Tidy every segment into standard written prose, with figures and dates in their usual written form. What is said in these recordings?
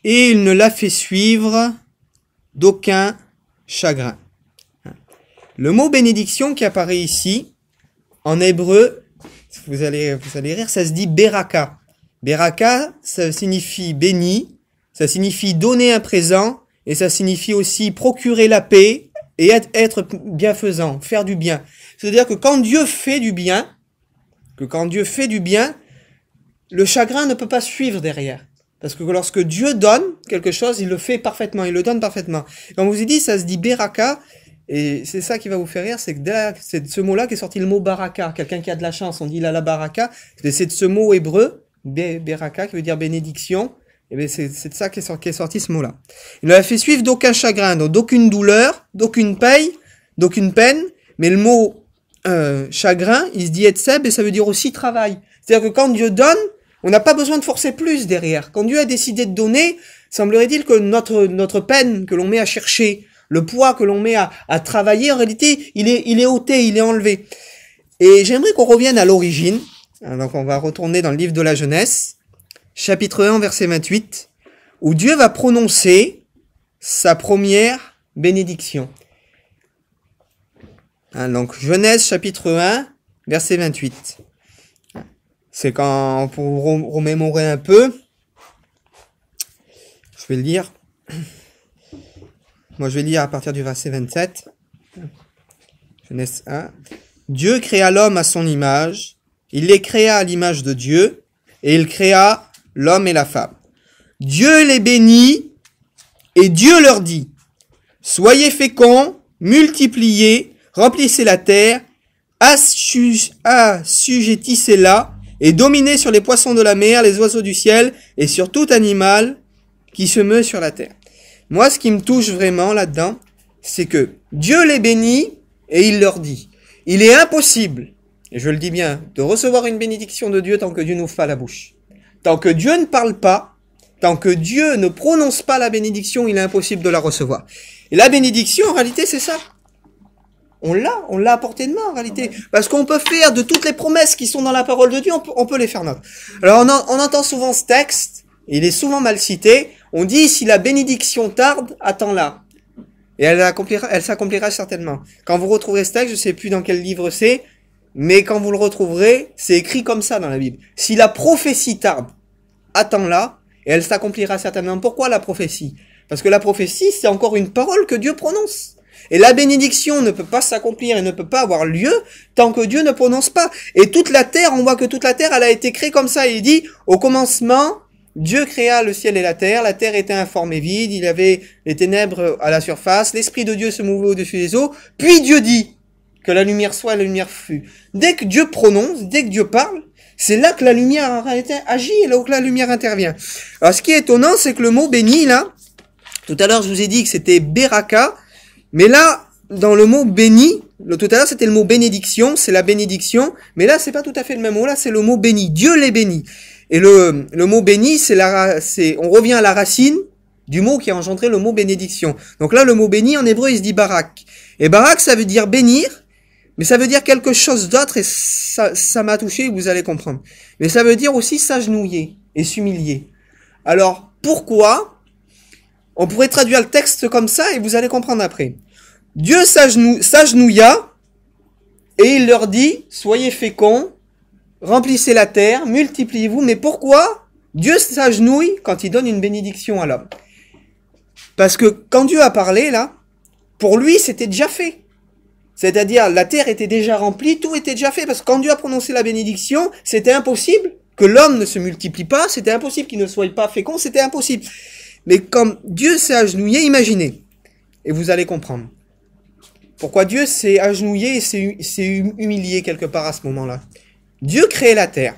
et il ne l'a fait suivre d'aucun chagrin. Le mot bénédiction qui apparaît ici, en hébreu, vous allez rire, ça se dit beraka. Beraka, ça signifie béni, ça signifie donner un présent, et ça signifie aussi procurer la paix et être bienfaisant, faire du bien. C'est-à-dire que quand Dieu fait du bien, le chagrin ne peut pas suivre derrière. Parce que lorsque Dieu donne quelque chose, il le fait parfaitement, il le donne parfaitement. Comme je vous ai dit, ça se dit beraka, et c'est ça qui va vous faire rire, c'est que c'est de ce mot-là qu'est sorti le mot baraka. Quelqu'un qui a de la chance, on dit il a la baraka, c'est de ce mot hébreu, beraka, qui veut dire bénédiction, et bien c'est de ça qu'est sorti ce mot-là. Il ne l'a fait suivre d'aucun chagrin, donc d'aucune douleur, d'aucune peine, mais le mot chagrin, il se dit etseb, et ça veut dire aussi travail. C'est-à-dire que quand Dieu donne, on n'a pas besoin de forcer plus derrière. Quand Dieu a décidé de donner, semblerait-il que notre peine que l'on met à chercher, le poids que l'on met à travailler, en réalité, il est ôté, il est enlevé. Et j'aimerais qu'on revienne à l'origine. Donc on va retourner dans le livre de la Genèse, chapitre 1, verset 28, où Dieu va prononcer sa première bénédiction. Donc Genèse, chapitre 1, verset 28. C'est quand, pour remémorer un peu, je vais le lire. Moi, je vais lire à partir du verset 27. Genèse 1. Dieu créa l'homme à son image. Il les créa à l'image de Dieu. Et il créa l'homme et la femme. Dieu les bénit. Et Dieu leur dit, soyez féconds, multipliez, remplissez la terre, assujettissez-la, et dominez sur les poissons de la mer, les oiseaux du ciel, et sur tout animal qui se meut sur la terre. Moi, ce qui me touche vraiment là-dedans, c'est que Dieu les bénit, et il leur dit, il est impossible, et je le dis bien, de recevoir une bénédiction de Dieu tant que Dieu n'ouvre pas la bouche. Tant que Dieu ne parle pas, tant que Dieu ne prononce pas la bénédiction, il est impossible de la recevoir. Et la bénédiction, en réalité, c'est ça. On l'a à portée de main en réalité. Parce qu'on peut faire de toutes les promesses qui sont dans la parole de Dieu, on peut les faire nôtres. Alors on entend souvent ce texte, il est souvent mal cité, on dit si la bénédiction tarde, attends-la. Et elle s'accomplira certainement. Quand vous retrouverez ce texte, je sais plus dans quel livre c'est, mais quand vous le retrouverez, c'est écrit comme ça dans la Bible. Si la prophétie tarde, attends-la, et elle s'accomplira certainement. Pourquoi la prophétie? Parce que la prophétie, c'est encore une parole que Dieu prononce. Et la bénédiction ne peut pas s'accomplir et ne peut pas avoir lieu tant que Dieu ne prononce pas. Et toute la terre, on voit que toute la terre, elle a été créée comme ça. Il dit, au commencement, Dieu créa le ciel et la terre était informe et vide, il y avait les ténèbres à la surface, l'Esprit de Dieu se mouvait au-dessus des eaux, puis Dieu dit que la lumière soit et la lumière fut. Dès que Dieu prononce, dès que Dieu parle, c'est là que la lumière en réalité agit et là où la lumière intervient. Alors ce qui est étonnant, c'est que le mot béni, là, tout à l'heure je vous ai dit que c'était beraka, mais là, dans le mot béni, tout à l'heure c'était le mot bénédiction, c'est la bénédiction, mais là c'est pas tout à fait le même mot, là c'est le mot béni, Dieu les bénit. Et le mot béni, on revient à la racine du mot qui a engendré le mot bénédiction. Donc là le mot béni en hébreu il se dit barak. Et barak ça veut dire bénir, mais ça veut dire quelque chose d'autre et ça m'a touché, vous allez comprendre. Mais ça veut dire aussi s'agenouiller et s'humilier. Alors pourquoi? On pourrait traduire le texte comme ça et vous allez comprendre après. Dieu s'agenouilla et il leur dit, soyez féconds, remplissez la terre, multipliez-vous. Mais pourquoi Dieu s'agenouille quand il donne une bénédiction à l'homme? Parce que quand Dieu a parlé là, pour lui c'était déjà fait. C'est-à-dire la terre était déjà remplie, tout était déjà fait. Parce que quand Dieu a prononcé la bénédiction, c'était impossible que l'homme ne se multiplie pas, c'était impossible qu'il ne soit pas fécond, c'était impossible. Mais comme Dieu s'est agenouillé, imaginez, et vous allez comprendre. Pourquoi Dieu s'est agenouillé et s'est humilié quelque part à ce moment-là. Dieu crée la terre.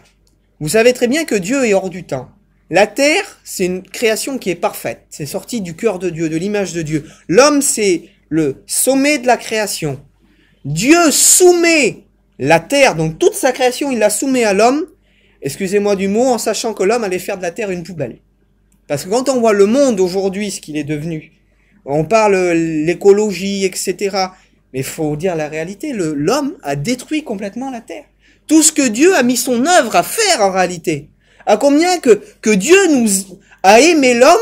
Vous savez très bien que Dieu est hors du temps. La terre, c'est une création qui est parfaite. C'est sorti du cœur de Dieu, de l'image de Dieu. L'homme, c'est le sommet de la création. Dieu soumet la terre, donc toute sa création, il la soumet à l'homme, excusez-moi du mot, en sachant que l'homme allait faire de la terre une poubelle. Parce que quand on voit le monde aujourd'hui, ce qu'il est devenu, on parle l'écologie, etc. Mais il faut dire la réalité, l'homme a détruit complètement la terre. Tout ce que Dieu a mis son œuvre à faire en réalité. À combien que Dieu nous a aimé l'homme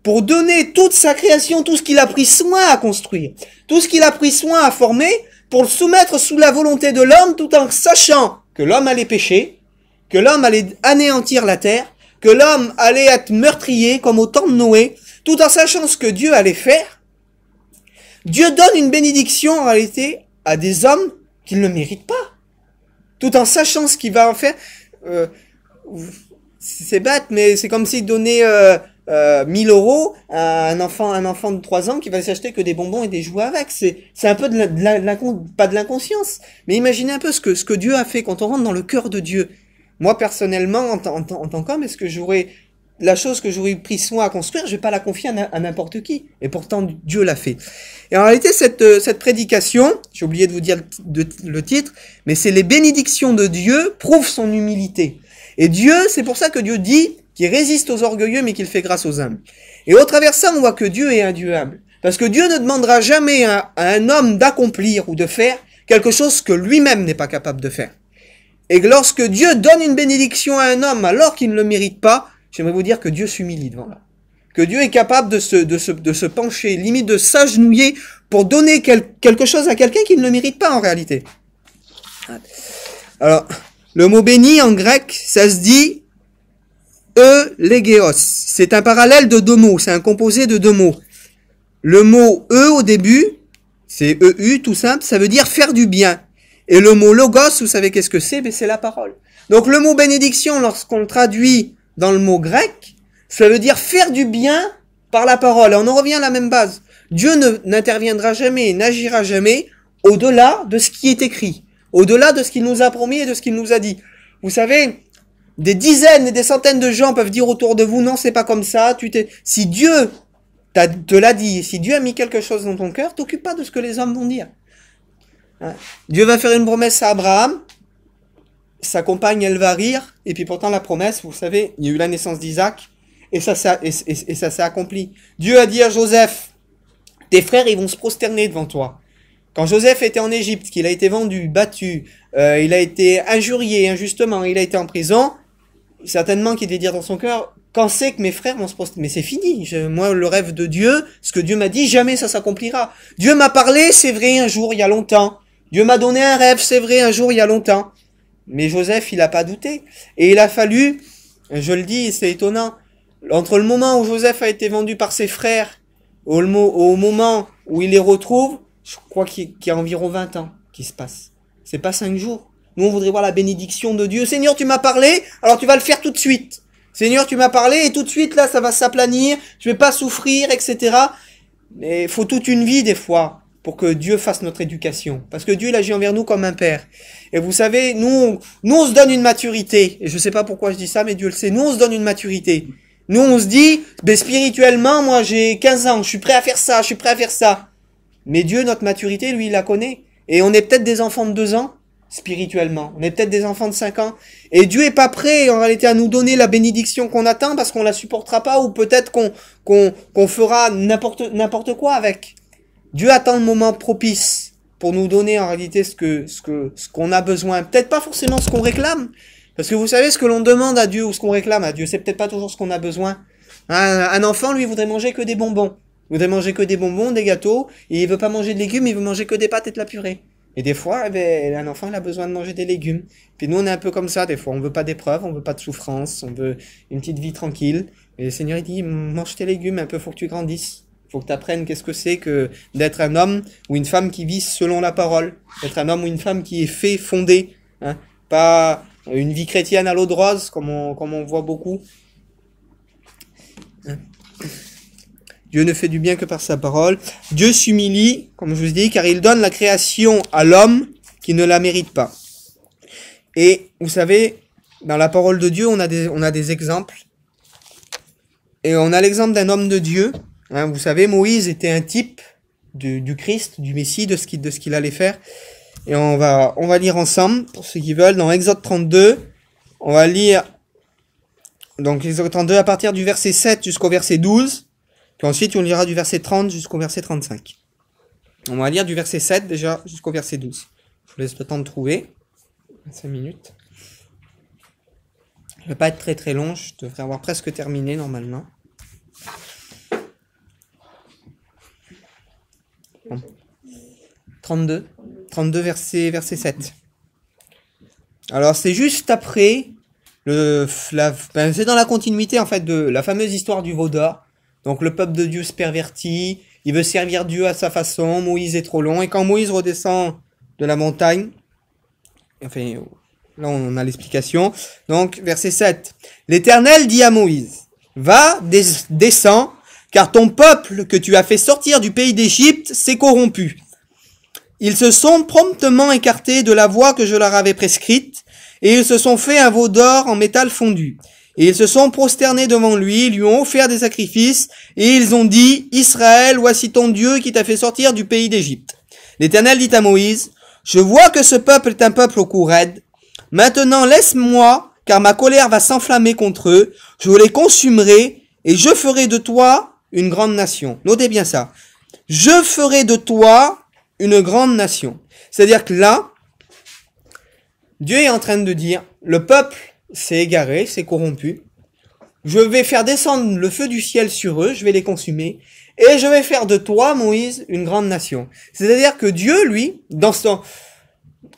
pour donner toute sa création, tout ce qu'il a pris soin à construire, tout ce qu'il a pris soin à former, pour le soumettre sous la volonté de l'homme, tout en sachant que l'homme allait pécher, que l'homme allait anéantir la terre, que l'homme allait être meurtrier, comme au temps de Noé, tout en sachant ce que Dieu allait faire. Dieu donne une bénédiction, en réalité, à des hommes qu'il ne méritent pas, tout en sachant ce qu'il va en faire. C'est bête, mais c'est comme s'il donnait 1000 euros à un enfant de 3 ans qui va s'acheter que des bonbons et des jouets avec. C'est un peu pas de l'inconscience, mais imaginez un peu ce que Dieu a fait quand on rentre dans le cœur de Dieu. Moi, personnellement, en tant qu'homme, est-ce que la chose que j'aurais pris soin à construire, je vais pas la confier à n'importe qui. Et pourtant, Dieu l'a fait. Et en réalité, cette prédication, j'ai oublié de vous dire le titre, mais c'est les bénédictions de Dieu prouvent son humilité. Et Dieu, c'est pour ça que Dieu dit qu'il résiste aux orgueilleux, mais qu'il fait grâce aux humbles. Et au travers de ça, on voit que Dieu est un Dieu humble. Parce que Dieu ne demandera jamais à un homme d'accomplir ou de faire quelque chose que lui-même n'est pas capable de faire. Et que lorsque Dieu donne une bénédiction à un homme alors qu'il ne le mérite pas, j'aimerais vous dire que Dieu s'humilie devant là. Que Dieu est capable de se pencher, limite de s'agenouiller pour donner quelque chose à quelqu'un qui ne le mérite pas en réalité. Alors, le mot béni en grec, ça se dit eulégeos. C'est un parallèle de deux mots, c'est un composé de deux mots. Le mot au début, c'est EU tout simple, ça veut dire faire du bien. Et le mot logos, vous savez qu'est-ce que c'est? Ben, c'est la parole. Donc le mot bénédiction, lorsqu'on le traduit dans le mot grec, ça veut dire faire du bien par la parole. Et on en revient à la même base. Dieu n'interviendra jamais, n'agira jamais au-delà de ce qui est écrit, au-delà de ce qu'il nous a promis et de ce qu'il nous a dit. Vous savez, des dizaines et des centaines de gens peuvent dire autour de vous, non, c'est pas comme ça, si Dieu te l'a dit, si Dieu a mis quelque chose dans ton cœur, t'occupe pas de ce que les hommes vont dire. Dieu va faire une promesse à Abraham, sa compagne elle va rire, et puis pourtant la promesse, vous savez, il y a eu la naissance d'Isaac, et ça s'est accompli. Dieu a dit à Joseph, tes frères ils vont se prosterner devant toi. Quand Joseph était en Égypte, qu'il a été vendu, battu, il a été injurié injustement, il a été en prison, certainement qu'il devait dire dans son cœur, quand c'est que mes frères vont se prosterner? Mais c'est fini, moi le rêve de Dieu, ce que Dieu m'a dit, jamais ça s'accomplira. Dieu m'a parlé, c'est vrai, un jour, il y a longtemps. Dieu m'a donné un rêve, c'est vrai, un jour, il y a longtemps. Mais Joseph, il a pas douté. Et il a fallu, je le dis, c'est étonnant, entre le moment où Joseph a été vendu par ses frères, au moment où il les retrouve, je crois qu'il y a environ 20 ans qui se passe. C'est pas 5 jours. Nous, on voudrait voir la bénédiction de Dieu. Seigneur, tu m'as parlé, alors tu vas le faire tout de suite. Seigneur, tu m'as parlé, et tout de suite, là, ça va s'aplanir, je vais pas souffrir, etc. Mais il faut toute une vie, des fois, pour que Dieu fasse notre éducation. Parce que Dieu, il agit envers nous comme un père. Et vous savez, nous on se donne une maturité. Et je sais pas pourquoi je dis ça, mais Dieu le sait. Nous, on se donne une maturité. Nous, on se dit, ben, spirituellement, moi, j'ai 15 ans, je suis prêt à faire ça, je suis prêt à faire ça. Mais Dieu, notre maturité, lui, il la connaît. Et on est peut-être des enfants de 2 ans, spirituellement. On est peut-être des enfants de 5 ans. Et Dieu est pas prêt, en réalité, à nous donner la bénédiction qu'on attend parce qu'on la supportera pas ou peut-être qu'on fera n'importe quoi avec. Dieu attend le moment propice pour nous donner, en réalité, ce qu'on a besoin. Peut-être pas forcément ce qu'on réclame. Parce que vous savez, ce que l'on demande à Dieu ou ce qu'on réclame à Dieu, c'est peut-être pas toujours ce qu'on a besoin. Un enfant, lui, voudrait manger que des bonbons. Il voudrait manger que des bonbons, des gâteaux, et il veut pas manger de légumes, il veut manger que des pâtes et de la purée. Et des fois, eh ben, un enfant, il a besoin de manger des légumes. Puis nous, on est un peu comme ça, des fois. On veut pas d'épreuves, on veut pas de souffrance, on veut une petite vie tranquille. Et le Seigneur, il dit, mange tes légumes, un peu, faut que tu grandisses. Faut que tu apprennes qu'est-ce que c'est que d'être un homme ou une femme qui vit selon la parole. D'être un homme ou une femme qui est fait, fondé. Hein. Pas une vie chrétienne à l'eau de rose, comme on voit beaucoup. Hein. Dieu ne fait du bien que par sa parole. Dieu s'humilie, comme je vous dis, car il donne la création à l'homme qui ne la mérite pas. Et vous savez, dans la parole de Dieu, on a des exemples. Et on a l'exemple d'un homme de Dieu. Hein, vous savez, Moïse était un type du Christ, du Messie, de ce qu'il allait faire. Et on va lire ensemble, pour ceux qui veulent, dans Exode 32. On va lire, donc Exode 32 à partir du verset 7 jusqu'au verset 12. Puis ensuite, on lira du verset 30 jusqu'au verset 35. On va lire du verset 7 déjà jusqu'au verset 12. Je vous laisse le temps de trouver. 5 minutes. Je ne vais pas être très très long, je devrais avoir presque terminé normalement. 32. 32 verset 7. Alors c'est juste après, c'est dans la continuité en fait de la fameuse histoire du veau d'or. Donc le peuple de Dieu se pervertit, il veut servir Dieu à sa façon, Moïse est trop long, et quand Moïse redescend de la montagne, enfin là on a l'explication, donc verset 7, l'Éternel dit à Moïse, va, descends, car ton peuple que tu as fait sortir du pays d'Égypte s'est corrompu. Ils se sont promptement écartés de la voie que je leur avais prescrite, et ils se sont fait un veau d'or en métal fondu. Et ils se sont prosternés devant lui, lui ont offert des sacrifices, et ils ont dit, Israël, voici ton Dieu qui t'a fait sortir du pays d'Égypte. L'Éternel dit à Moïse, je vois que ce peuple est un peuple au cou raide. Maintenant laisse-moi, car ma colère va s'enflammer contre eux, je les consumerai, et je ferai de toi une grande nation. Notez bien ça. Je ferai de toi une grande nation. C'est-à-dire que là, Dieu est en train de dire, le peuple s'est égaré, s'est corrompu, je vais faire descendre le feu du ciel sur eux, je vais les consumer, et je vais faire de toi, Moïse, une grande nation. C'est-à-dire que Dieu, lui,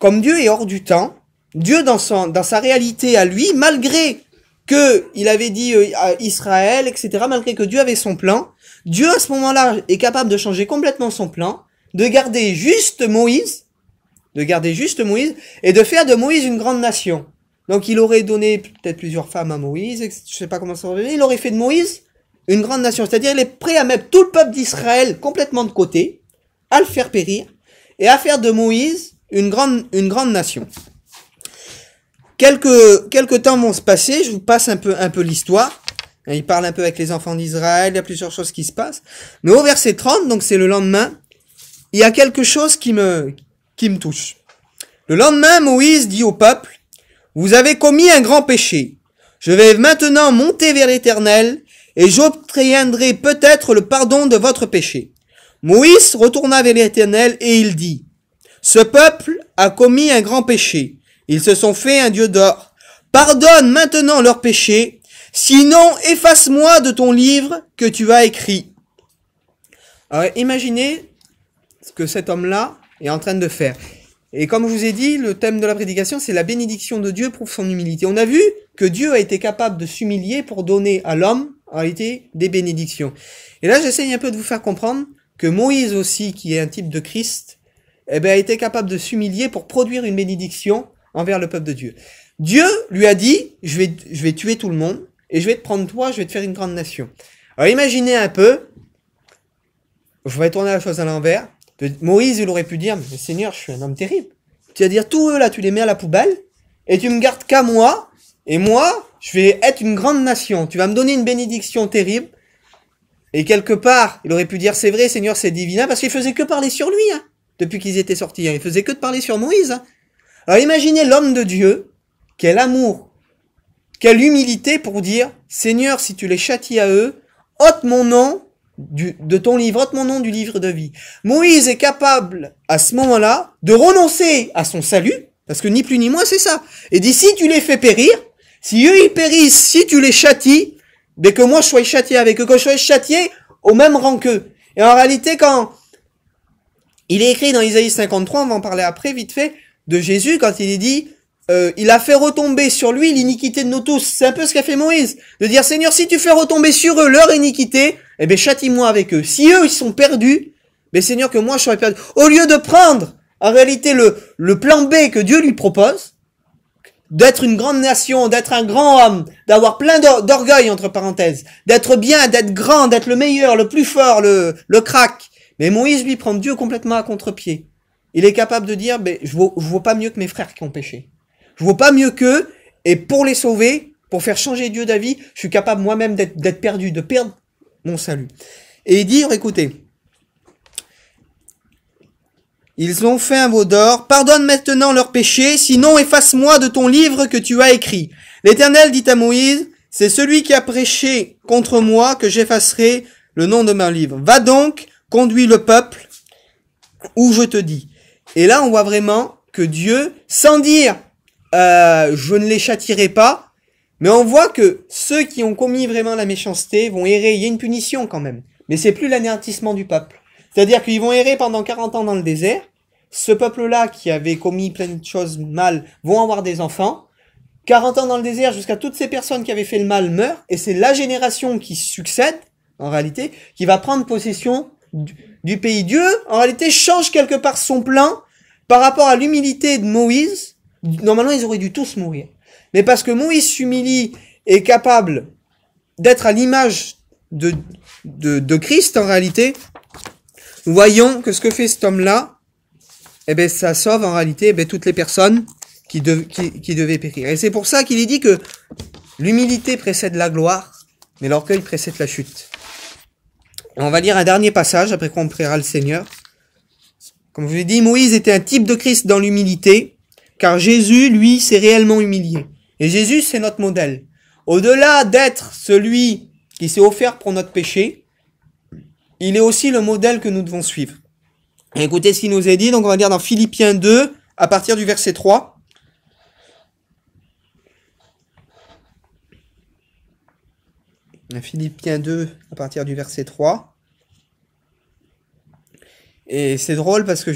comme Dieu est hors du temps, Dieu dans sa réalité à lui, malgré que il avait dit à Israël, etc., malgré que Dieu avait son plan, Dieu à ce moment-là est capable de changer complètement son plan, de garder juste Moïse, et de faire de Moïse une grande nation. Donc il aurait donné peut-être plusieurs femmes à Moïse, je sais pas comment ça aurait été, il aurait fait de Moïse une grande nation. C'est-à-dire il est prêt à mettre tout le peuple d'Israël complètement de côté, à le faire périr, et à faire de Moïse une grande nation. Quelques temps vont se passer, je vous passe un peu l'histoire. Il parle un peu avec les enfants d'Israël, il y a plusieurs choses qui se passent. Mais au verset 30, donc c'est le lendemain, il y a quelque chose qui me touche. Le lendemain, Moïse dit au peuple, vous avez commis un grand péché. Je vais maintenant monter vers l'Éternel et j'obtiendrai peut-être le pardon de votre péché. Moïse retourna vers l'Éternel et il dit, ce peuple a commis un grand péché. Ils se sont fait un dieu d'or. Pardonne maintenant leur péché, sinon efface-moi de ton livre que tu as écrit. Alors imaginez ce que cet homme-là est en train de faire. Et comme je vous ai dit, le thème de la prédication, c'est la bénédiction de Dieu pour son humilité. On a vu que Dieu a été capable de s'humilier pour donner à l'homme, en réalité, des bénédictions. Et là, j'essaye un peu de vous faire comprendre que Moïse aussi, qui est un type de Christ, a été capable de s'humilier pour produire une bénédiction envers le peuple de Dieu. Dieu lui a dit, je vais tuer tout le monde, et je vais te prendre toi, je vais te faire une grande nation. Alors imaginez un peu, je vais tourner la chose à l'envers, Moïse, il aurait pu dire, mais Seigneur, je suis un homme terrible. Tu vas dire, tous eux là, tu les mets à la poubelle, et tu me gardes qu'à moi, et moi, je vais être une grande nation. Tu vas me donner une bénédiction terrible. Et quelque part, il aurait pu dire, c'est vrai, Seigneur, c'est divin, parce qu'il faisait que parler sur lui, hein, depuis qu'ils étaient sortis. Hein. Il faisait que de parler sur Moïse. Hein. Alors imaginez l'homme de Dieu, quel amour, quelle humilité pour dire, Seigneur, si tu les châties à eux, ôte mon nom de ton livre, ôte mon nom du livre de vie. Moïse est capable, à ce moment-là, de renoncer à son salut, parce que ni plus ni moins, c'est ça. Et dit, si tu les fais périr, si eux ils périssent, si tu les châties, dès que moi je sois châtié avec eux, que je sois châtié au même rang qu'eux. Et en réalité, quand il est écrit dans Isaïe 53, on va en parler après, vite fait, de Jésus, quand il est dit, il a fait retomber sur lui l'iniquité de nous tous. C'est un peu ce qu'a fait Moïse. De dire, Seigneur, si tu fais retomber sur eux leur iniquité, eh bien, châtie-moi avec eux. Si eux, ils sont perdus, mais Seigneur, que moi, je serais perdu. Au lieu de prendre, en réalité, le plan B que Dieu lui propose, d'être une grande nation, d'être un grand homme, d'avoir plein d'orgueil, entre parenthèses, d'être bien, d'être grand, d'être le meilleur, le plus fort, le crack. Mais Moïse, lui, prend Dieu complètement à contre-pied. Il est capable de dire, ben, je vaux pas mieux que mes frères qui ont péché. Je vaux pas mieux qu'eux, et pour les sauver, pour faire changer Dieu d'avis, je suis capable moi-même d'être perdu, de perdre mon salut. Et dire, écoutez, ils ont fait un veau d'or, pardonne maintenant leurs péchés, sinon efface-moi de ton livre que tu as écrit. L'Éternel dit à Moïse, c'est celui qui a prêché contre moi que j'effacerai le nom de mon livre. Va donc, conduis le peuple où je te dis. Et là, on voit vraiment que Dieu, sans dire je ne les châtierai pas, mais on voit que ceux qui ont commis vraiment la méchanceté vont errer. Il y a une punition quand même, mais c'est plus l'anéantissement du peuple. C'est-à-dire qu'ils vont errer pendant 40 ans dans le désert. Ce peuple-là, qui avait commis plein de choses mal, vont avoir des enfants. 40 ans dans le désert, jusqu'à toutes ces personnes qui avaient fait le mal meurent. Et c'est la génération qui succède, en réalité, qui va prendre possession du pays. Dieu, en réalité, change quelque part son plan par rapport à l'humilité de Moïse. Normalement, ils auraient dû tous mourir. Mais parce que Moïse s'humilie et est capable d'être à l'image de Christ, en réalité, nous voyons que ce que fait cet homme-là, eh ben, ça sauve en réalité eh ben, toutes les personnes qui devaient périr. Et c'est pour ça qu'il est dit que l'humilité précède la gloire, mais l'orgueil précède la chute. Et on va lire un dernier passage, après qu'on priera le Seigneur. Comme je vous l'ai dit, Moïse était un type de Christ dans l'humilité, car Jésus, lui, s'est réellement humilié. Et Jésus, c'est notre modèle. Au-delà d'être celui qui s'est offert pour notre péché, il est aussi le modèle que nous devons suivre. Et écoutez ce qu'il nous est dit, donc on va lire dans Philippiens 2, à partir du verset 3. Philippiens 2, à partir du verset 3. Et c'est drôle parce que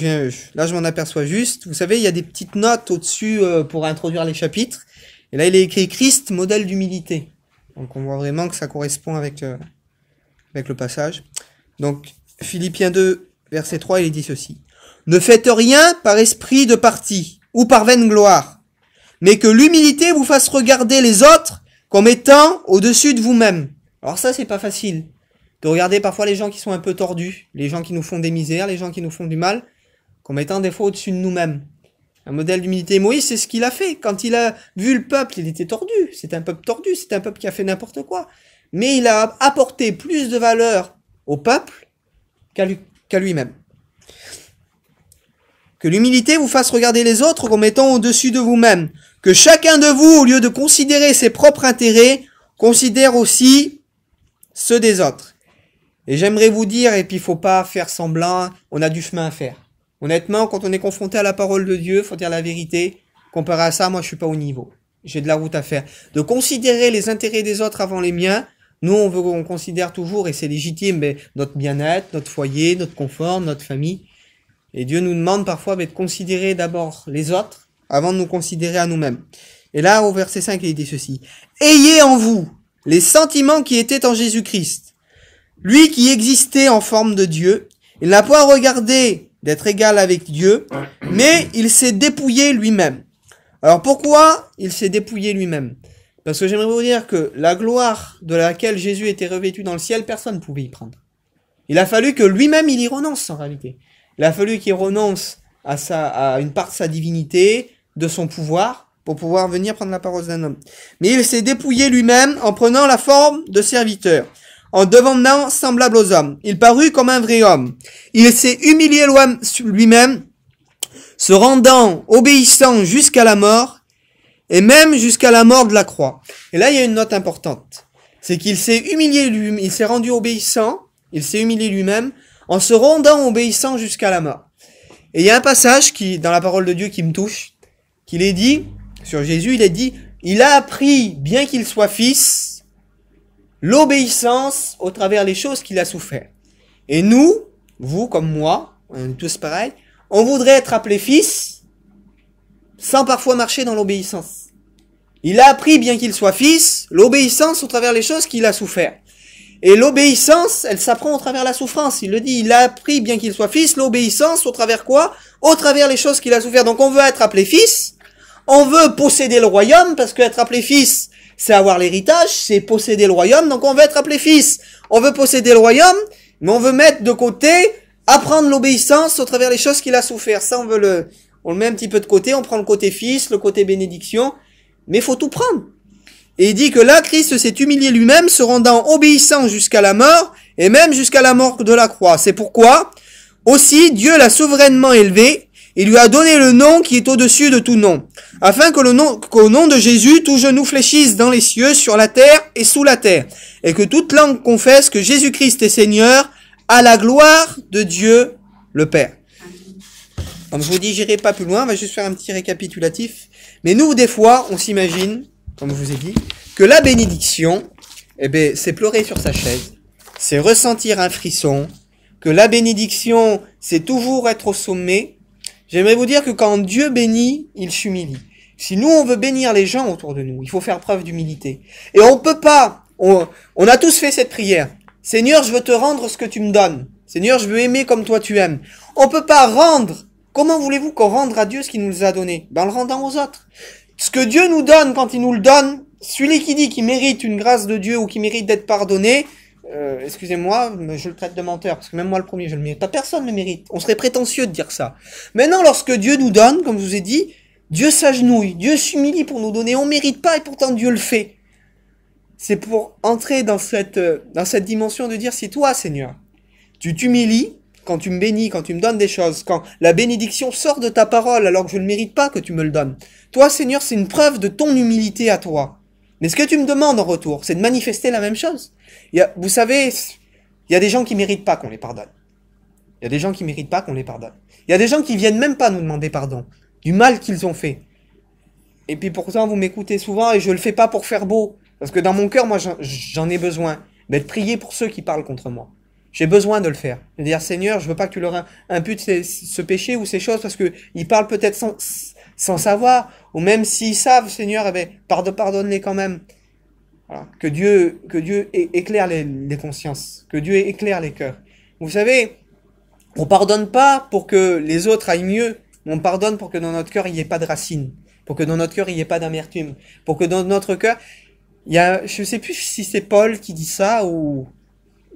là je m'en aperçois juste. Vous savez, il y a des petites notes au-dessus pour introduire les chapitres. Et là il est écrit Christ, modèle d'humilité. Donc on voit vraiment que ça correspond avec le passage. Donc Philippiens 2, verset 3, il est dit ceci. Ne faites rien par esprit de parti ou par vaine gloire, mais que l'humilité vous fasse regarder les autres comme étant au-dessus de vous-même. Alors ça, c'est pas facile. De regarder parfois les gens qui sont un peu tordus, les gens qui nous font des misères, les gens qui nous font du mal, comme étant des fois au-dessus de nous-mêmes. Un modèle d'humilité. Moïse, c'est ce qu'il a fait. Quand il a vu le peuple, il était tordu. C'est un peuple tordu, c'est un peuple qui a fait n'importe quoi. Mais il a apporté plus de valeur au peuple qu'à lui-même. Que l'humilité vous fasse regarder les autres comme étant au-dessus de vous-même. Que chacun de vous, au lieu de considérer ses propres intérêts, considère aussi ceux des autres. Et j'aimerais vous dire, et puis il faut pas faire semblant, on a du chemin à faire. Honnêtement, quand on est confronté à la parole de Dieu, faut dire la vérité. Comparé à ça, moi je suis pas au niveau. J'ai de la route à faire. De considérer les intérêts des autres avant les miens, nous on considère toujours, et c'est légitime, mais notre bien-être, notre foyer, notre confort, notre famille. Et Dieu nous demande parfois de considérer d'abord les autres avant de nous considérer à nous-mêmes. Et là, au verset 5, il dit ceci. Ayez en vous les sentiments qui étaient en Jésus-Christ. Lui qui existait en forme de Dieu, il n'a pas regardé d'être égal avec Dieu, mais il s'est dépouillé lui-même. Alors pourquoi il s'est dépouillé lui-même? Parce que j'aimerais vous dire que la gloire de laquelle Jésus était revêtu dans le ciel, personne ne pouvait y prendre. Il a fallu que lui-même il y renonce en réalité. Il a fallu qu'il renonce à une part de sa divinité, de son pouvoir, pour pouvoir venir prendre la parole d'un homme. Mais il s'est dépouillé lui-même en prenant la forme de serviteur, en devenant semblable aux hommes. Il parut comme un vrai homme. Il s'est humilié lui-même, se rendant obéissant jusqu'à la mort, et même jusqu'à la mort de la croix. Et là, il y a une note importante. C'est qu'il s'est humilié lui-même, il s'est rendu obéissant, il s'est humilié lui-même, en se rendant obéissant jusqu'à la mort. Et il y a un passage dans la parole de Dieu qui me touche, qu'il est dit, sur Jésus, il est dit, il a appris, bien qu'il soit fils, l'obéissance au travers des choses qu'il a souffert. Et nous, vous comme moi, on est tous pareils, on voudrait être appelés fils, sans parfois marcher dans l'obéissance. Il a appris, bien qu'il soit fils, l'obéissance au travers des choses qu'il a souffert. Et l'obéissance, elle s'apprend au travers la souffrance. Il le dit, il a appris, bien qu'il soit fils, l'obéissance au travers quoi? Au travers les choses qu'il a souffert. Donc on veut être appelé fils, on veut posséder le royaume, parce qu'être appelé fils, c'est avoir l'héritage, c'est posséder le royaume, donc on veut être appelé fils. On veut posséder le royaume, mais on veut mettre de côté, apprendre l'obéissance au travers les choses qu'il a souffert. Ça, on le met un petit peu de côté, on prend le côté fils, le côté bénédiction, mais il faut tout prendre. Et il dit que là, Christ s'est humilié lui-même, se rendant obéissant jusqu'à la mort, et même jusqu'à la mort de la croix. C'est pourquoi, aussi, Dieu l'a souverainement élevé, et lui a donné le nom qui est au-dessus de tout nom, afin qu'au nom de Jésus, tout genou fléchisse dans les cieux, sur la terre et sous la terre, et que toute langue confesse que Jésus-Christ est Seigneur, à la gloire de Dieu le Père. Comme je vous dis, j'irai pas plus loin, on va juste faire un petit récapitulatif. Mais nous, des fois, on s'imagine, comme je vous ai dit, que la bénédiction, c'est pleurer sur sa chaise, c'est ressentir un frisson, que la bénédiction, c'est toujours être au sommet, j'aimerais vous dire que quand Dieu bénit, il s'humilie. Si nous, on veut bénir les gens autour de nous, il faut faire preuve d'humilité. Et on peut pas, on a tous fait cette prière. Seigneur, je veux te rendre ce que tu me donnes. Seigneur, je veux aimer comme toi tu aimes. On peut pas rendre. Comment voulez-vous qu'on rende à Dieu ce qu'il nous a donné? En le rendant aux autres. Ce que Dieu nous donne, quand il nous le donne, celui qui dit qu'il mérite une grâce de Dieu ou qui mérite d'être pardonné, excusez-moi, mais je le traite de menteur, parce que même moi le premier, je le mérite. Pas personne ne le mérite. On serait prétentieux de dire ça. Maintenant, lorsque Dieu nous donne, comme je vous ai dit, Dieu s'agenouille, Dieu s'humilie pour nous donner. On mérite pas et pourtant Dieu le fait. C'est pour entrer dans cette dimension de dire, c'est toi, Seigneur. Tu t'humilies quand tu me bénis, quand tu me donnes des choses, quand la bénédiction sort de ta parole alors que je ne mérite pas que tu me le donnes. Toi, Seigneur, c'est une preuve de ton humilité à toi. Mais ce que tu me demandes en retour, c'est de manifester la même chose. Vous savez, il y a des gens qui méritent pas qu'on les pardonne. Il y a des gens qui méritent pas qu'on les pardonne. Il y a des gens qui viennent même pas nous demander pardon du mal qu'ils ont fait. Et puis pourtant, vous m'écoutez souvent et je le fais pas pour faire beau. Parce que dans mon cœur, moi, j'en ai besoin. Mais de prier pour ceux qui parlent contre moi. J'ai besoin de le faire. De dire, Seigneur, je veux pas que tu leur imputes ce péché ou ces choses parce que ils parlent peut-être sans savoir. Ou même s'ils savent, Seigneur, eh ben, pardonne-les quand même. Voilà. Que Dieu éclaire les consciences. Que Dieu éclaire les cœurs. Vous savez, on pardonne pas pour que les autres aillent mieux. On pardonne pour que dans notre cœur, il n'y ait pas de racines. Pour que dans notre cœur, il n'y ait pas d'amertume. Pour que dans notre cœur, il y a, je sais plus si c'est Paul qui dit ça ou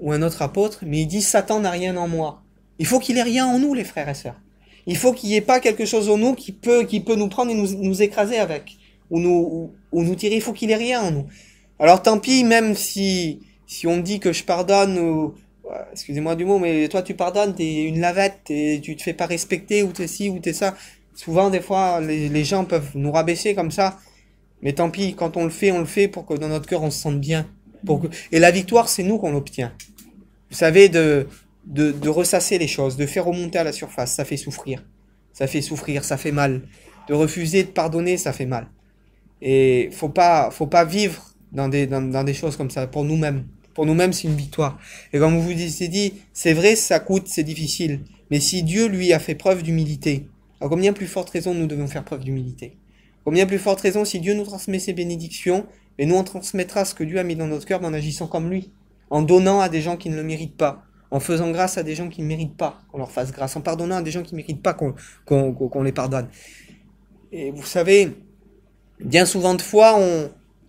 un autre apôtre, mais il dit Satan n'a rien en moi. Il faut qu'il ait rien en nous, les frères et sœurs. Il faut qu'il n'y ait pas quelque chose en nous qui peut nous prendre et nous écraser avec. Ou nous tirer. Il faut qu'il ait rien en nous. Alors tant pis, même si on me dit que je pardonne ou, excusez-moi du mot, mais toi tu pardonnes, t'es une lavette, tu te fais pas respecter, ou t'es ci, ou t'es ça. Souvent, des fois, les gens peuvent nous rabaisser comme ça. Mais tant pis, quand on le fait pour que dans notre cœur on se sente bien. Et la victoire, c'est nous qu'on l'obtient. Vous savez, de ressasser les choses, de faire remonter à la surface, ça fait souffrir. Ça fait souffrir, ça fait mal. De refuser de pardonner, ça fait mal. Et faut pas vivre dans des choses comme ça, pour nous-mêmes. Pour nous-mêmes, c'est une victoire. Et comme vous vous dit, c'est vrai, ça coûte, c'est difficile. Mais si Dieu, lui, a fait preuve d'humilité, à combien plus forte raison nous devons faire preuve d'humilité? Combien plus forte raison si Dieu nous transmet ses bénédictions, et nous on transmettra ce que Dieu a mis dans notre cœur en agissant comme lui, en donnant à des gens qui ne le méritent pas, en faisant grâce à des gens qui ne méritent pas qu'on leur fasse grâce, en pardonnant à des gens qui ne méritent pas qu'on les pardonne. Et vous savez, bien souvent de fois,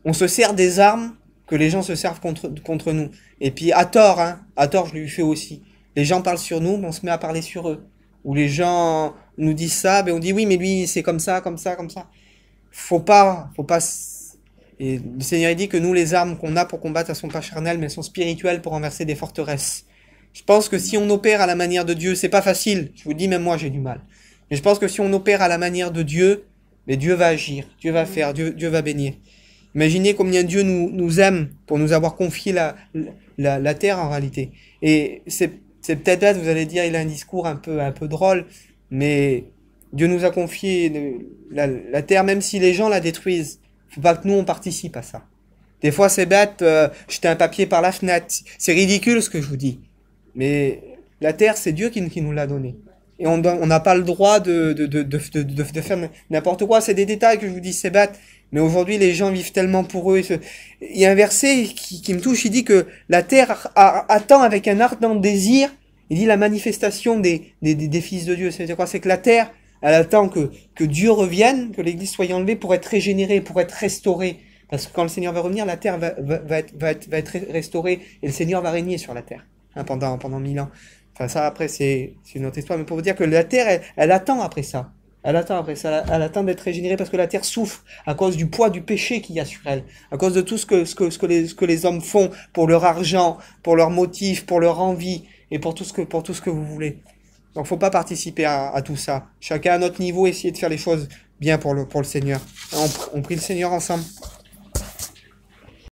on se sert des armes que les gens se servent contre nous. Et puis à tort, je l'ai fait aussi. Les gens parlent sur nous, mais on se met à parler sur eux. Ou les gens nous disent ça, ben on dit oui, mais lui c'est comme ça, comme ça, comme ça. Faut pas. Et le Seigneur dit que nous, les armes qu'on a pour combattre, elles sont pas charnelles, mais elles sont spirituelles pour renverser des forteresses. Je pense que si on opère à la manière de Dieu, c'est pas facile. Je vous dis, même moi, j'ai du mal. Mais je pense que si on opère à la manière de Dieu, mais Dieu va agir, Dieu va faire, Dieu va bénir. Imaginez combien Dieu nous aime pour nous avoir confié la terre en réalité. Et c'est peut-être là, vous allez dire, il a un discours un peu drôle, mais Dieu nous a confié la terre, même si les gens la détruisent. Faut pas que nous on participe à ça. Des fois c'est bête, jeter un papier par la fenêtre, c'est ridicule ce que je vous dis. Mais la terre c'est Dieu qui nous l'a donnée. Et on n'a pas le droit de faire n'importe quoi. C'est des détails que je vous dis, c'est bête. Mais aujourd'hui, les gens vivent tellement pour eux. Il y a un verset qui me touche, il dit que la terre attend avec un ardent désir, il dit la manifestation des fils de Dieu. C'est quoi? C'est que la terre, elle attend que Dieu revienne, que l'église soit enlevée pour être régénérée, pour être restaurée. Parce que quand le Seigneur va revenir, la terre va être restaurée et le Seigneur va régner sur la terre, pendant 1000 ans. Enfin, ça, après, c'est une autre histoire. Mais pour vous dire que la terre, elle attend après ça. Elle attend d'être régénérée parce que la terre souffre à cause du poids du péché qu'il y a sur elle, à cause de tout ce que les hommes font pour leur argent, pour leurs motifs, pour leur envie et pour tout ce que vous voulez. Donc, faut pas participer à tout ça. Chacun à notre niveau, essayer de faire les choses bien pour le Seigneur. On prie le Seigneur ensemble.